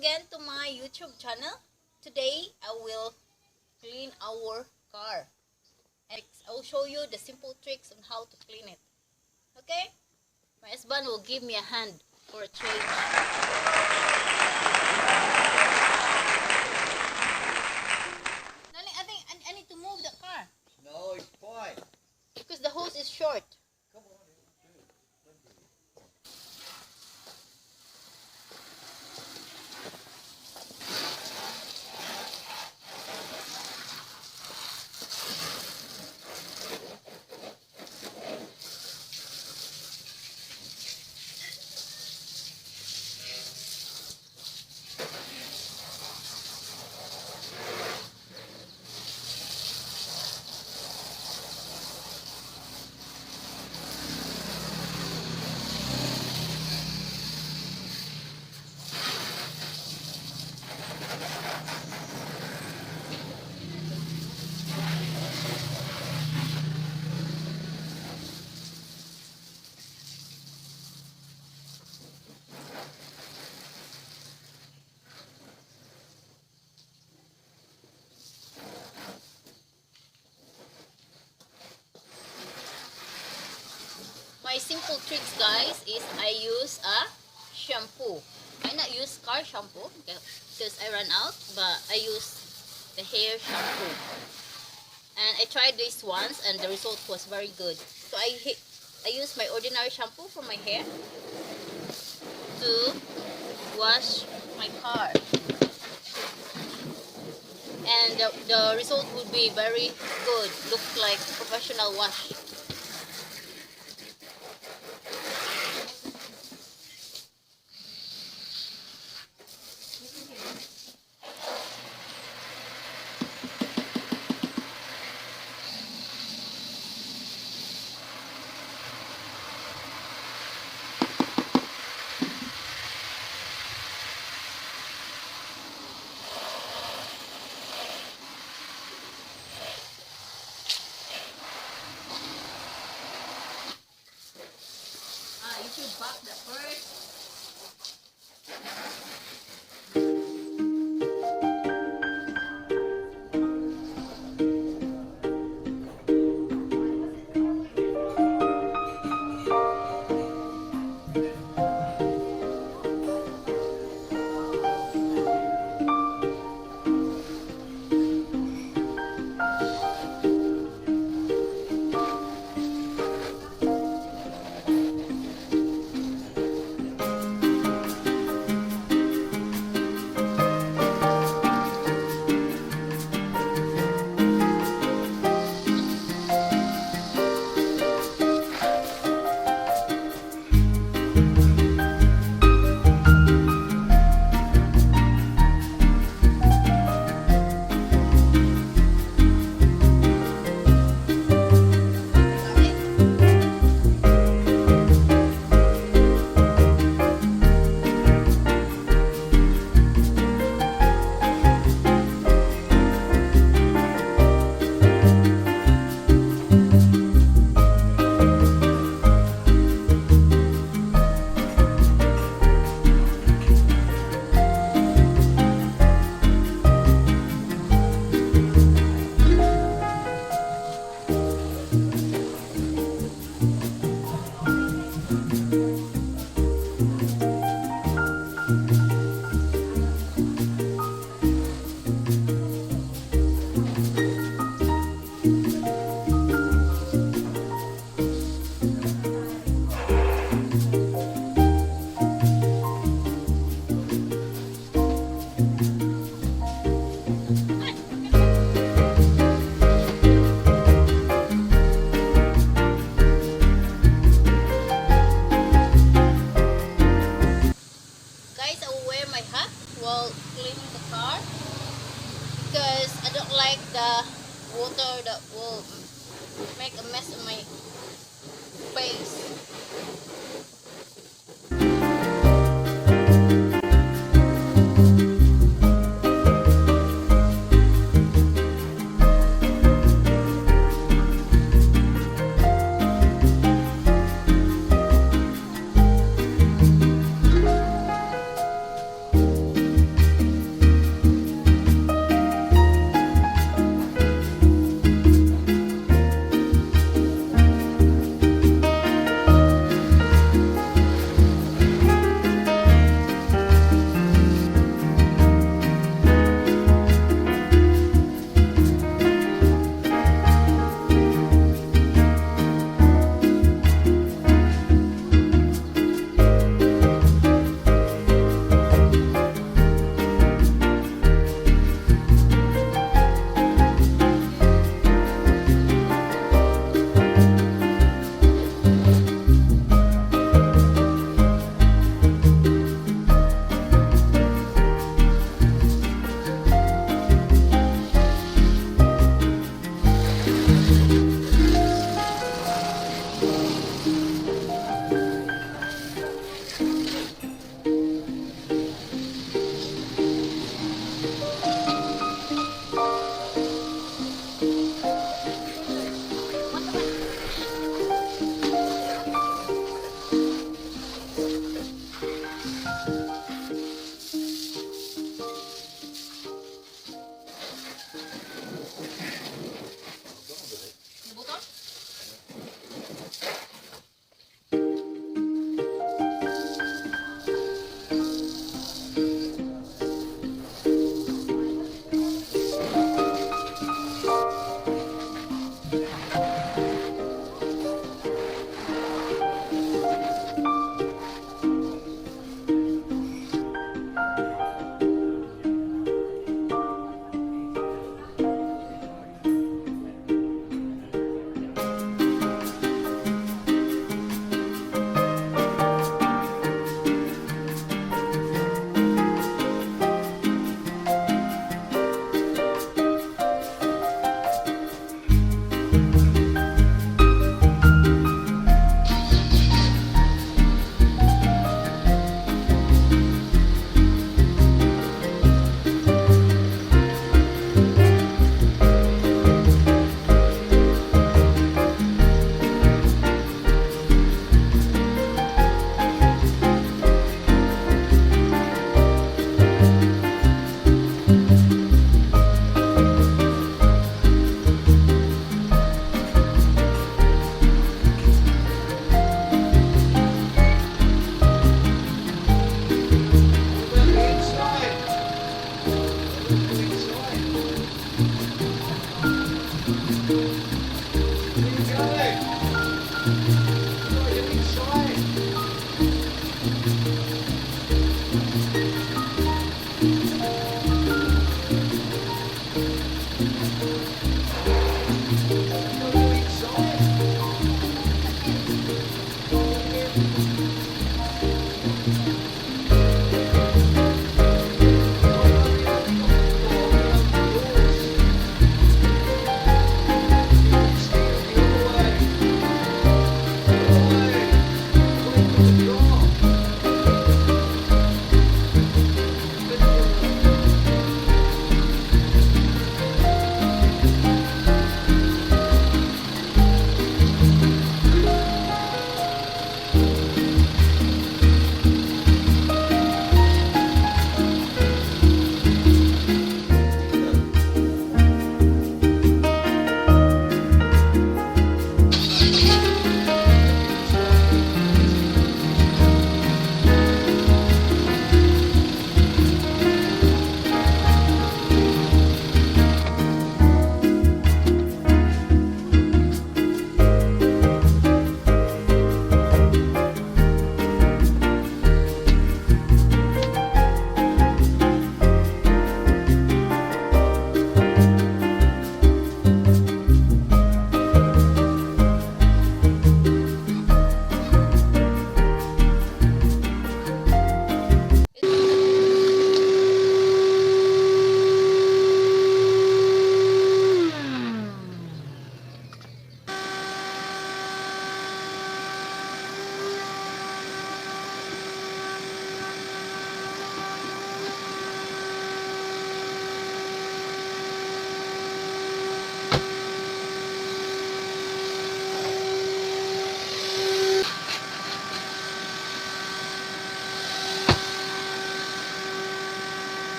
again to my YouTube channel. Today I will clean our car and I will show you the simple tricks on how to clean it. Okay? My husband will give me a hand for a change. Darling, I think I need to move the car. No, it's fine. Because the hose is short. Come on. My simple tricks, guys, is I use a shampoo. I not use car shampoo because I ran out, but I use the hair shampoo. And I tried this once and the result was very good. So I use my ordinary shampoo for my hair to wash my car. And the result would be very good. Look like professional wash. You should back that first. While cleaning the car because I don't like the water that will make a mess on my face.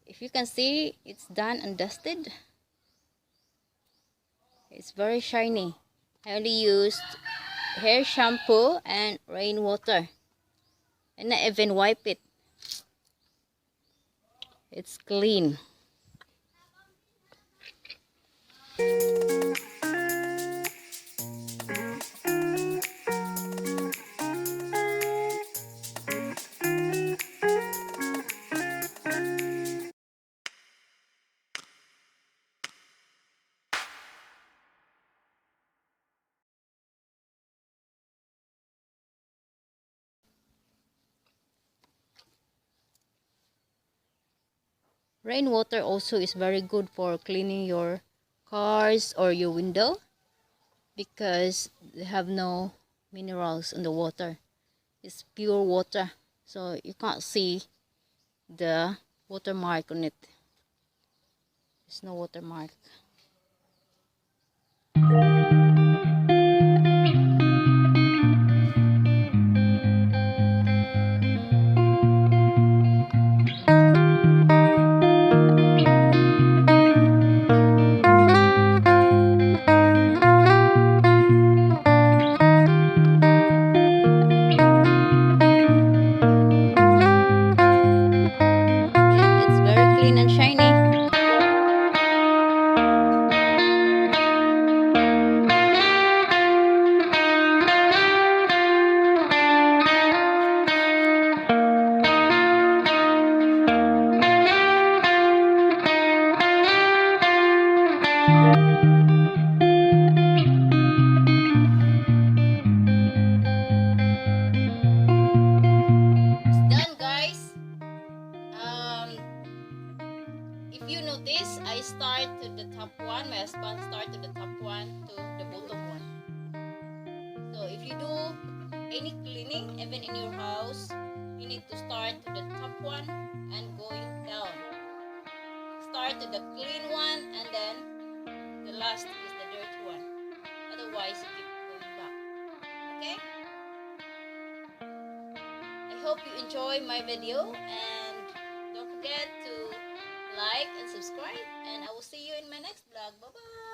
If you can see, it's done and dusted. It's very shiny. I only used hair shampoo and rainwater. And I even wipe it. It's clean. Rainwater also is very good for cleaning your cars or your window because they have no minerals in the water. It's pure water, so you can't see the watermark on it. There's no watermark. Yeah, it's very clean and shiny. It's done, guys. If you notice, I start to the top one. My husband start to the top one to the bottom one. So if you do any cleaning, even in your house, you need to start to the top one and going down. Start to the clean one and then the last is the dirty one. Otherwise, you keep going back. Okay? I hope you enjoy my video and don't forget to like and subscribe, and I will see you in my next vlog. Bye bye.